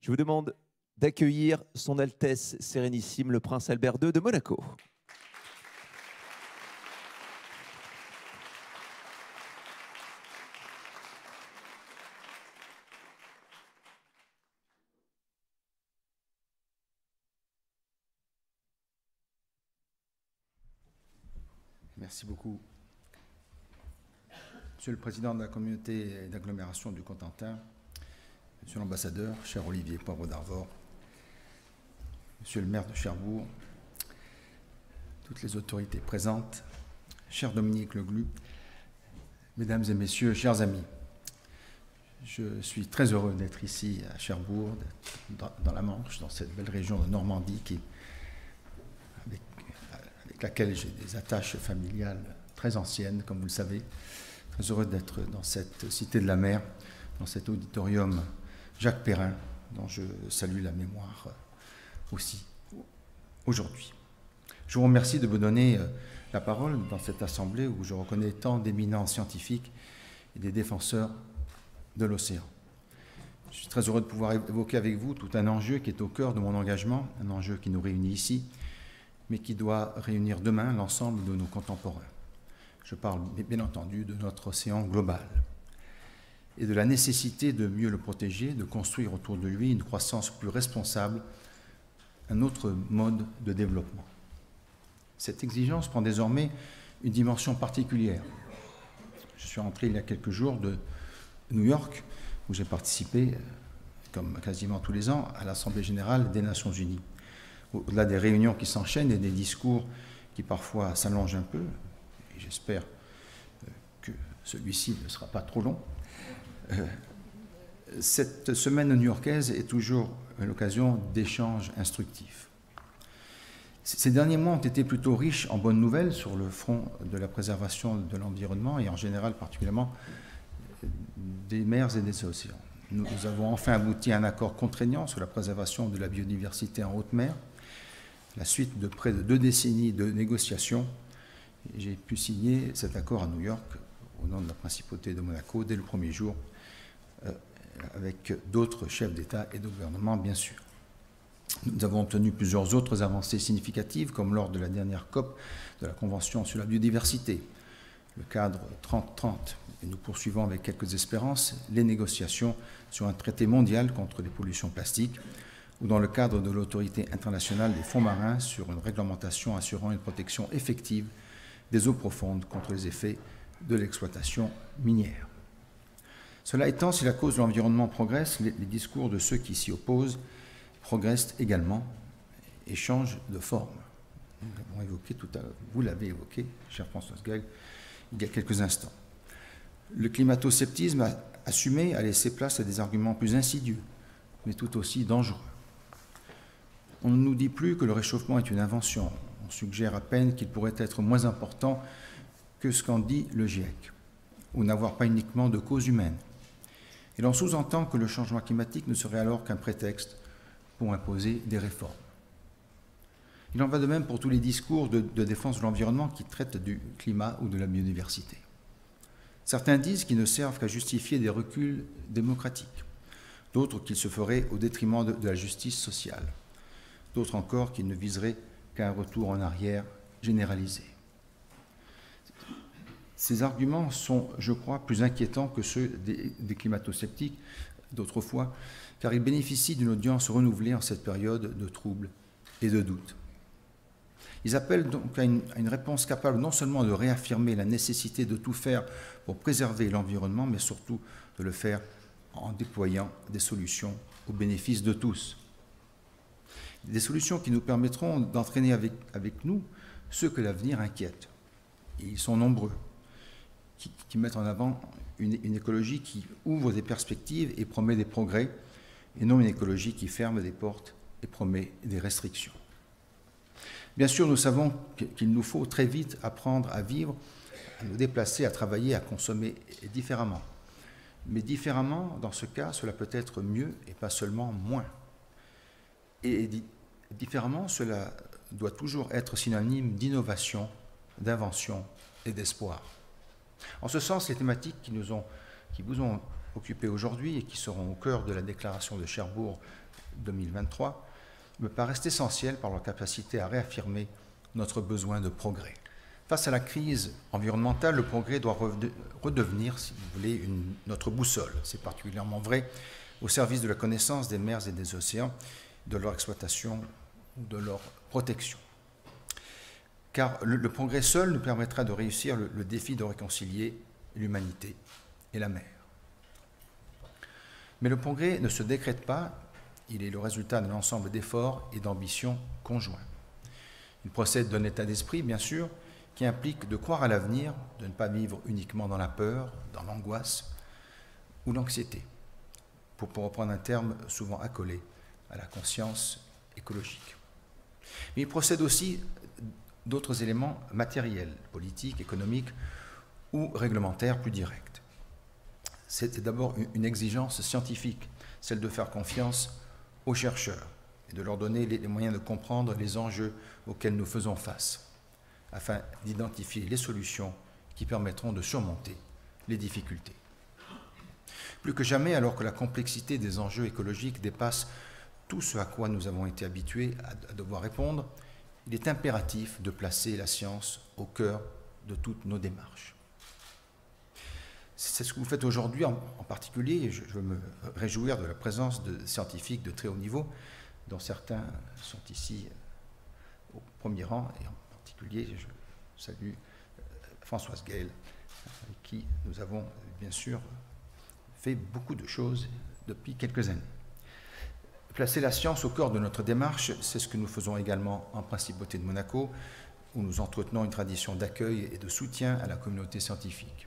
Je vous demande d'accueillir Son Altesse Sérénissime, le Prince Albert II de Monaco. Merci beaucoup. Monsieur le Président de la communauté d'agglomération du Cotentin, Monsieur l'ambassadeur, cher Olivier Poivre d'Arvor, Monsieur le maire de Cherbourg, toutes les autorités présentes, cher Dominique Leglu, Mesdames et Messieurs, chers amis, je suis très heureux d'être ici à Cherbourg, dans la Manche, dans cette belle région de Normandie avec laquelle j'ai des attaches familiales très anciennes, comme vous le savez. Très heureux d'être dans cette cité de la mer, dans cet auditorium Jacques Perrin, dont je salue la mémoire aussi aujourd'hui. Je vous remercie de me donner la parole dans cette assemblée où je reconnais tant d'éminents scientifiques et des défenseurs de l'océan. Je suis très heureux de pouvoir évoquer avec vous tout un enjeu qui est au cœur de mon engagement, un enjeu qui nous réunit ici, mais qui doit réunir demain l'ensemble de nos contemporains. Je parle bien entendu de notre océan global et de la nécessité de mieux le protéger, de construire autour de lui une croissance plus responsable, un autre mode de développement. Cette exigence prend désormais une dimension particulière. Je suis rentré il y a quelques jours de New York, où j'ai participé, comme quasiment tous les ans, à l'Assemblée générale des Nations unies. Au-delà des réunions qui s'enchaînent et des discours qui parfois s'allongent un peu, et j'espère que celui-ci ne sera pas trop long, cette semaine new-yorkaise est toujours l'occasion d'échanges instructifs. Ces derniers mois ont été plutôt riches en bonnes nouvelles sur le front de la préservation de l'environnement et en général particulièrement des mers et des océans. Nous avons enfin abouti à un accord contraignant sur la préservation de la biodiversité en haute mer, la suite de près de 2 décennies de négociations. J'ai pu signer cet accord à New York au nom de la principauté de Monaco dès le premier jour, avec d'autres chefs d'État et de gouvernement, bien sûr. Nous avons obtenu plusieurs autres avancées significatives, comme lors de la dernière COP de la Convention sur la biodiversité, le cadre 30-30. Et nous poursuivons avec quelques espérances les négociations sur un traité mondial contre les pollutions plastiques, ou dans le cadre de l'autorité internationale des fonds marins sur une réglementation assurant une protection effective des eaux profondes contre les effets de l'exploitation minière. Cela étant, si la cause de l'environnement progresse, les discours de ceux qui s'y opposent progressent également et changent de forme. Nous l'avons évoqué tout à l'heure, vous l'avez évoqué, cher Françoise Gall, il y a quelques instants. Le climato-sceptisme assumé a laissé place à des arguments plus insidieux, mais tout aussi dangereux. On ne nous dit plus que le réchauffement est une invention. On suggère à peine qu'il pourrait être moins important que ce qu'en dit le GIEC, ou n'avoir pas uniquement de cause humaine. Et l'on sous-entend que le changement climatique ne serait alors qu'un prétexte pour imposer des réformes. Il en va de même pour tous les discours de défense de l'environnement qui traitent du climat ou de la biodiversité. Certains disent qu'ils ne servent qu'à justifier des reculs démocratiques, d'autres qu'ils se feraient au détriment de la justice sociale, d'autres encore qu'ils ne viseraient qu'à un retour en arrière généralisé. Ces arguments sont, je crois, plus inquiétants que ceux des climato-sceptiques d'autrefois, car ils bénéficient d'une audience renouvelée en cette période de troubles et de doutes. Ils appellent donc à une réponse capable non seulement de réaffirmer la nécessité de tout faire pour préserver l'environnement, mais surtout de le faire en déployant des solutions au bénéfice de tous. Des solutions qui nous permettront d'entraîner avec nous ceux que l'avenir inquiète. Et ils sont nombreux, qui mettent en avant une écologie qui ouvre des perspectives et promet des progrès, et non une écologie qui ferme des portes et promet des restrictions. Bien sûr, nous savons qu'il nous faut très vite apprendre à vivre, à nous déplacer, à travailler, à consommer différemment. Mais différemment, dans ce cas, cela peut être mieux et pas seulement moins. Et différemment, cela doit toujours être synonyme d'innovation, d'invention et d'espoir. En ce sens, les thématiques qui vous ont occupés aujourd'hui et qui seront au cœur de la déclaration de Cherbourg 2023 me paraissent essentiels par leur capacité à réaffirmer notre besoin de progrès. Face à la crise environnementale, le progrès doit redevenir, si vous voulez, notre boussole. C'est particulièrement vrai au service de la connaissance des mers et des océans, de leur exploitation ou de leur protection. Car le progrès seul nous permettra de réussir le défi de réconcilier l'humanité et la mer. Mais le progrès ne se décrète pas, il est le résultat d'un ensemble d'efforts et d'ambitions conjoints. Il procède d'un état d'esprit, bien sûr, qui implique de croire à l'avenir, de ne pas vivre uniquement dans la peur, dans l'angoisse ou l'anxiété, pour reprendre un terme souvent accolé à la conscience écologique. Mais il procède aussi d'autres éléments matériels, politiques, économiques ou réglementaires plus directs. C'est d'abord une exigence scientifique, celle de faire confiance aux chercheurs et de leur donner les moyens de comprendre les enjeux auxquels nous faisons face, afin d'identifier les solutions qui permettront de surmonter les difficultés. Plus que jamais, alors que la complexité des enjeux écologiques dépasse tout ce à quoi nous avons été habitués à devoir répondre, il est impératif de placer la science au cœur de toutes nos démarches. C'est ce que vous faites aujourd'hui en particulier. Je veux me réjouir de la présence de scientifiques de très haut niveau, dont certains sont ici au premier rang, et en particulier, je salue Françoise Gaël, avec qui nous avons bien sûr fait beaucoup de choses depuis quelques années. Placer la science au cœur de notre démarche, c'est ce que nous faisons également en Principauté de Monaco, où nous entretenons une tradition d'accueil et de soutien à la communauté scientifique.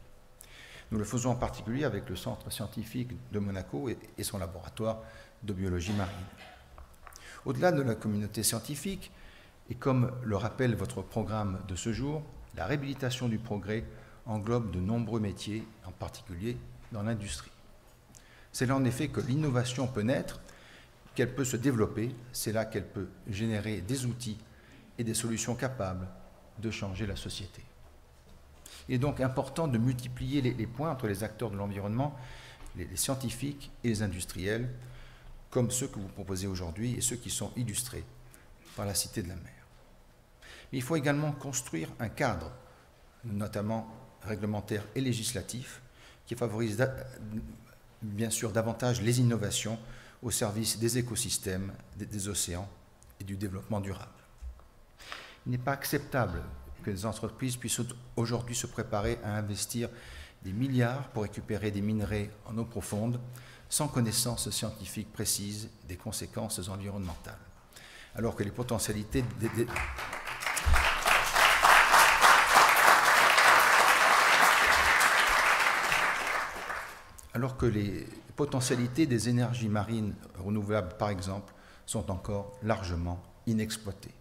Nous le faisons en particulier avec le Centre scientifique de Monaco et son laboratoire de biologie marine. Au-delà de la communauté scientifique, et comme le rappelle votre programme de ce jour, la réhabilitation du progrès englobe de nombreux métiers, en particulier dans l'industrie. C'est là en effet que l'innovation peut naître, qu'elle peut se développer, c'est là qu'elle peut générer des outils et des solutions capables de changer la société. Il est donc important de multiplier les points entre les acteurs de l'environnement, les scientifiques et les industriels, comme ceux que vous proposez aujourd'hui et ceux qui sont illustrés par la Cité de la mer. Mais il faut également construire un cadre, notamment réglementaire et législatif, qui favorise bien sûr davantage les innovations au service des écosystèmes, des océans et du développement durable. Il n'est pas acceptable que les entreprises puissent aujourd'hui se préparer à investir des milliards pour récupérer des minerais en eau profonde sans connaissance scientifique précise des conséquences environnementales, alors que les potentialités des énergies marines renouvelables, par exemple, sont encore largement inexploitées.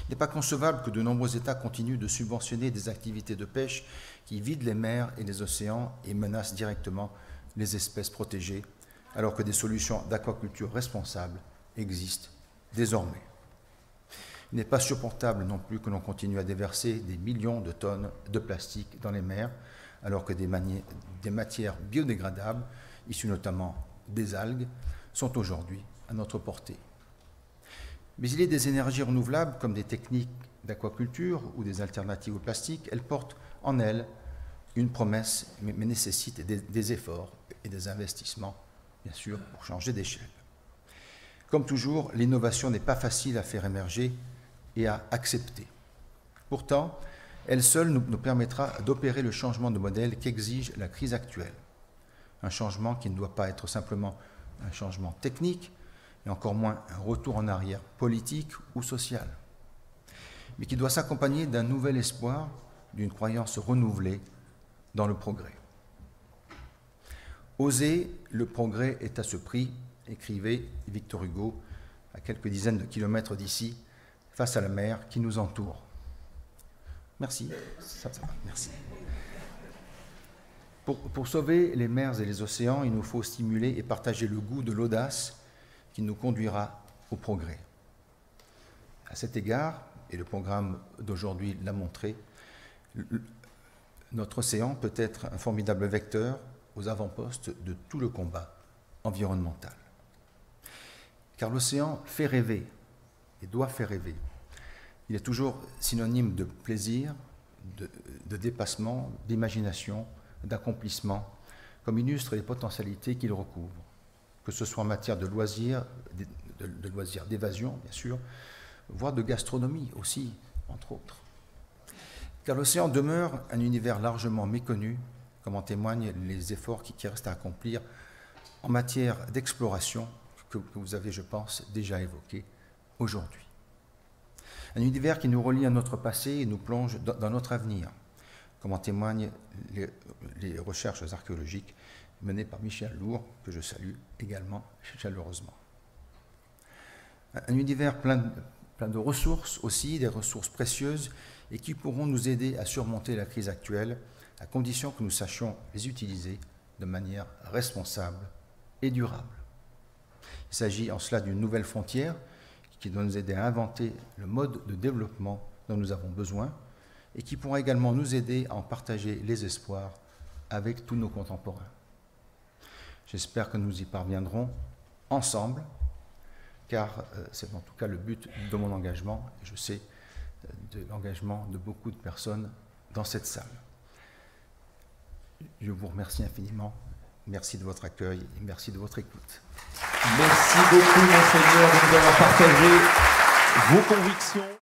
Il n'est pas concevable que de nombreux États continuent de subventionner des activités de pêche qui vident les mers et les océans et menacent directement les espèces protégées, alors que des solutions d'aquaculture responsables existent désormais. Il n'est pas supportable non plus que l'on continue à déverser des millions de tonnes de plastique dans les mers, alors que des matières biodégradables, issues notamment des algues, sont aujourd'hui à notre portée. Mais il est des énergies renouvelables, comme des techniques d'aquaculture ou des alternatives au plastique, elles portent en elles une promesse, mais nécessitent des efforts et des investissements, bien sûr, pour changer d'échelle. Comme toujours, l'innovation n'est pas facile à faire émerger et à accepter. Pourtant, elle seule nous permettra d'opérer le changement de modèle qu'exige la crise actuelle. Un changement qui ne doit pas être simplement un changement technique, et encore moins un retour en arrière politique ou social, mais qui doit s'accompagner d'un nouvel espoir, d'une croyance renouvelée dans le progrès. Oser, le progrès est à ce prix, écrivait Victor Hugo à quelques dizaines de kilomètres d'ici, face à la mer qui nous entoure. Merci. Ça va. Merci. Pour sauver les mers et les océans, il nous faut stimuler et partager le goût de l'audace qui nous conduira au progrès. À cet égard, et le programme d'aujourd'hui l'a montré, notre océan peut être un formidable vecteur aux avant-postes de tout le combat environnemental. Car l'océan fait rêver et doit faire rêver. Il est toujours synonyme de plaisir, de dépassement, d'imagination, d'accomplissement, comme illustrent les potentialités qu'il recouvre, que ce soit en matière de loisirs, d'évasion, bien sûr, voire de gastronomie aussi, entre autres. Car l'océan demeure un univers largement méconnu, comme en témoignent les efforts qui restent à accomplir en matière d'exploration que vous avez, je pense, déjà évoqués aujourd'hui. Un univers qui nous relie à notre passé et nous plonge dans notre avenir, comme en témoignent les recherches archéologiques menées par Michel Lourd, que je salue également chaleureusement. Un univers plein de ressources aussi, des ressources précieuses, et qui pourront nous aider à surmonter la crise actuelle, à condition que nous sachions les utiliser de manière responsable et durable. Il s'agit en cela d'une nouvelle frontière qui doit nous aider à inventer le mode de développement dont nous avons besoin et qui pourra également nous aider à en partager les espoirs avec tous nos contemporains. J'espère que nous y parviendrons ensemble, car c'est en tout cas le but de mon engagement, et je sais de l'engagement de beaucoup de personnes dans cette salle. Je vous remercie infiniment. Merci de votre accueil et merci de votre écoute. Merci beaucoup, Monseigneur, de nous avoir partagé vos convictions.